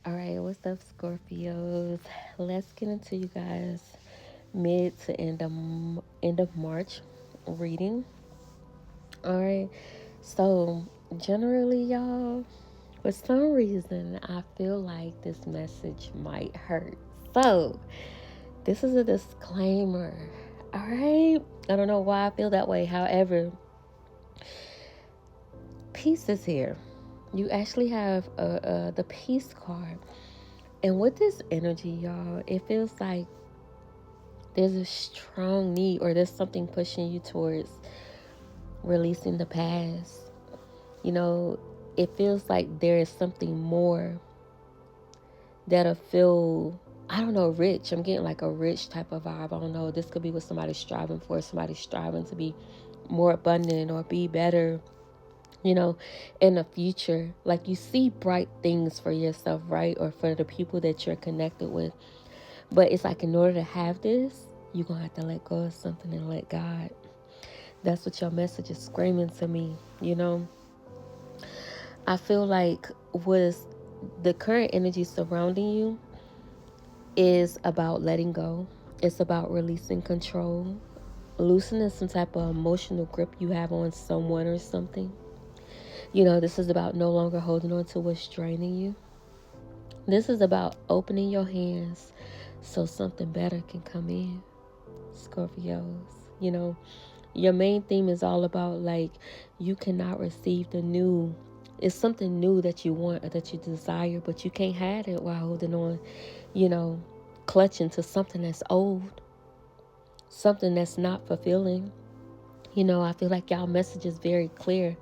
All right, what's up, Scorpios? Let's get into you guys mid to end of March reading. All right, so generally, y'all, for some reason, I feel like this message might hurt. So this is a disclaimer. All right, I don't know why I feel that way. However, peace is here. You actually have the peace card. And with this energy, y'all, it feels like there's a strong need or there's something pushing you towards releasing the past. You know, it feels like there is something more that'll feel, I don't know, rich. I'm getting like a rich type of vibe. I don't know. This could be what somebody's striving for. Somebody's striving to be more abundant or be better, in the future. Like you see bright things for yourself, right? Or for the people that you're connected with. But it's like in order to have this, you're going to have to let go of something and let God. That's what your message is screaming to me. I feel like what the current energy surrounding you is about letting go. It's about releasing control, loosening some type of emotional grip you have on someone or something. This is about no longer holding on to what's draining you. This is about opening your hands so something better can come in. Scorpios, your main theme is all about like you cannot receive the new. It's something new that you want or that you desire, but you can't have it while holding on, clutching to something that's old, something that's not fulfilling. I feel like y'all message is very clear.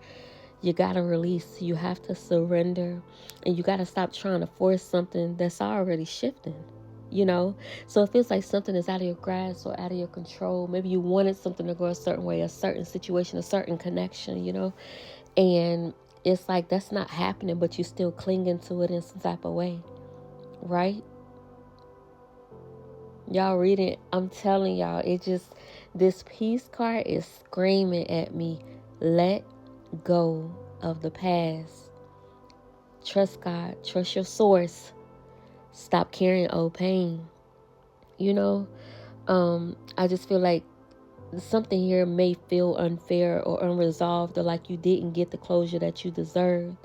You gotta release, you have to surrender, and you gotta stop trying to force something that's already shifting. So it feels like something is out of your grasp or out of your control. Maybe you wanted something to go a certain way, a certain situation, a certain connection, and it's like that's not happening, but you're still clinging to it in some type of way, right? Y'all read it. I'm telling y'all, this peace card is screaming at me. Let go of the past. Trust God. Trust your source. Stop carrying old pain. I just feel like something here may feel unfair or unresolved or like you didn't get the closure that you deserve.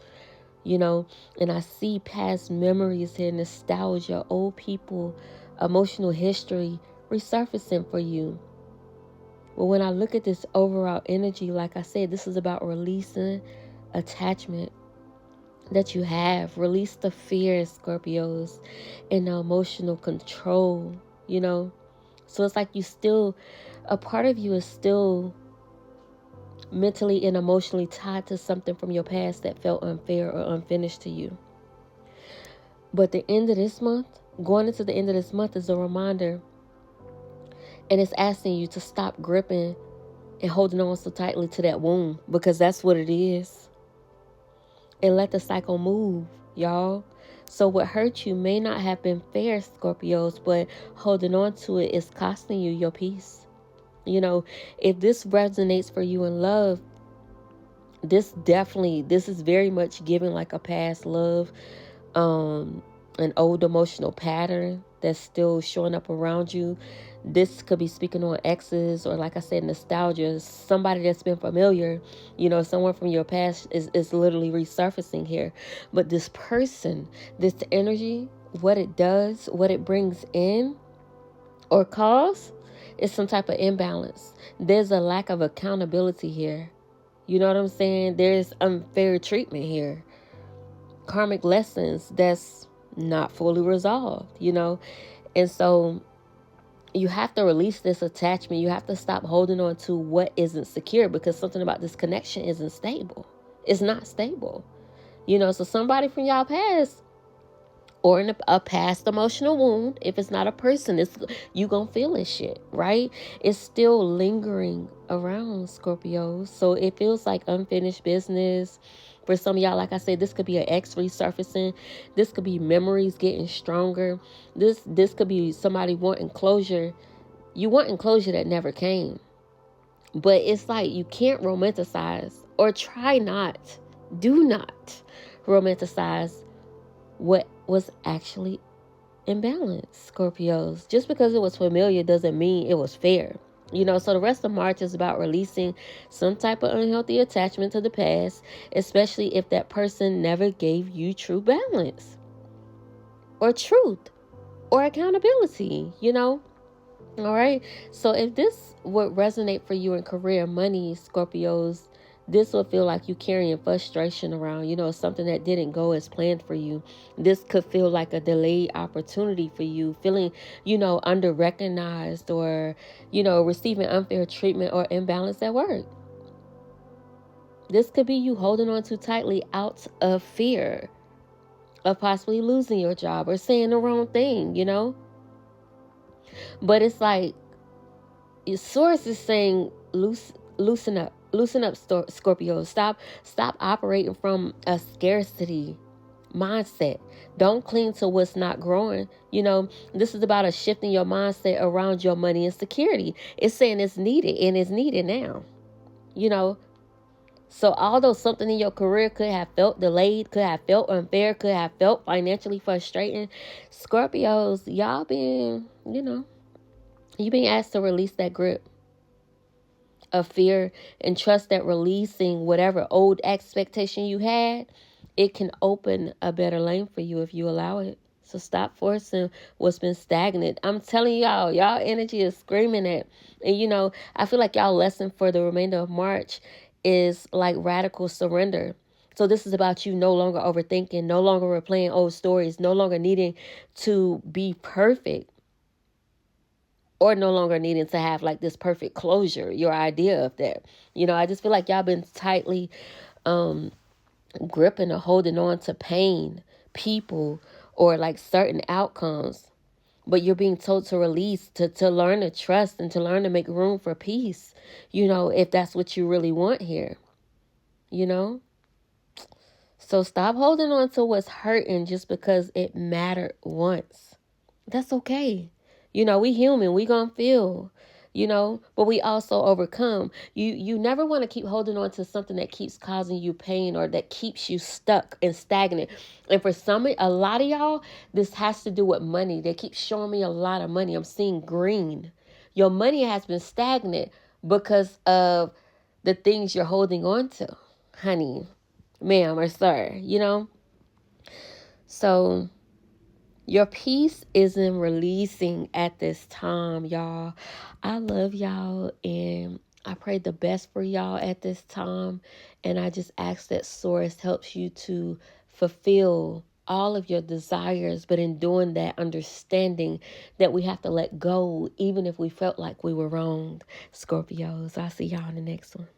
And I see past memories here, nostalgia, old people, emotional history resurfacing for you. But when I look at this overall energy, like I said, this is about releasing attachment that you have. Release the fear, Scorpios, and the emotional control. So it's like a part of you is still mentally and emotionally tied to something from your past that felt unfair or unfinished to you. But the end of this month, going into the end of this month, is a reminder. And it's asking you to stop gripping and holding on so tightly to that wound, because that's what it is. And let the cycle move, y'all. So what hurt you may not have been fair, Scorpios, but holding on to it is costing you your peace. If this resonates for you in love, this is very much giving like a past love, an old emotional pattern that's still showing up around you. This could be speaking on exes or, like I said, nostalgia. Somebody that's been familiar, someone from your past is literally resurfacing here. But this person, this energy, what it does, what it brings in or cause is some type of imbalance. There's a lack of accountability here. You know what I'm saying? There's unfair treatment here. Karmic lessons that's not fully resolved, And so you have to release this attachment. You have to stop holding on to what isn't secure, because something about this connection isn't stable. It's not stable. So somebody from y'all past or in a past emotional wound, if it's not a person, you gonna feel this shit, right? It's still lingering around, Scorpios. So it feels like unfinished business. For some of y'all, like I said, this could be an ex resurfacing. This could be memories getting stronger. This could be somebody wanting closure. You wanting closure that never came. But it's like you can't romanticize, or try not, do not romanticize what was actually imbalanced, Scorpios. Just because it was familiar doesn't mean it was fair. So the rest of March is about releasing some type of unhealthy attachment to the past, especially if that person never gave you true balance or truth or accountability. All right. So if this would resonate for you in career, money, Scorpios, this will feel like you carrying frustration around, something that didn't go as planned for you. This could feel like a delayed opportunity for you, feeling, under recognized or, receiving unfair treatment or imbalance at work. This could be you holding on too tightly out of fear of possibly losing your job or saying the wrong thing. But it's like, your source is saying loosen up, Scorpio. Stop operating from a scarcity mindset. Don't cling to what's not growing. This is about a shifting your mindset around your money and security. It's saying it's needed, and it's needed now. So although something in your career could have felt delayed, could have felt unfair, could have felt financially frustrating, Scorpios, y'all been, you've been asked to release that grip of fear and trust that releasing whatever old expectation you had, it can open a better lane for you if you allow it. So stop forcing what's been stagnant. I'm telling y'all energy is screaming it. And I feel like y'all lesson for the remainder of March is like radical surrender. So this is about you no longer overthinking, no longer replaying old stories, no longer needing to be perfect, or no longer needing to have like this perfect closure, your idea of that. I just feel like y'all been tightly gripping or holding on to pain, people, or like certain outcomes. But you're being told to release, to learn to trust, and to learn to make room for peace, if that's what you really want here, So stop holding on to what's hurting just because it mattered once. That's okay. We human, we gonna feel, but we also overcome. You never want to keep holding on to something that keeps causing you pain or that keeps you stuck and stagnant. And for a lot of y'all, this has to do with money. They keep showing me a lot of money. I'm seeing green. Your money has been stagnant because of the things you're holding on to, honey, ma'am, or sir, So your peace isn't releasing at this time, y'all. I love y'all, and I pray the best for y'all at this time. And I just ask that Source helps you to fulfill all of your desires, but in doing that, understanding that we have to let go, even if we felt like we were wronged. Scorpios, I'll see y'all in the next one.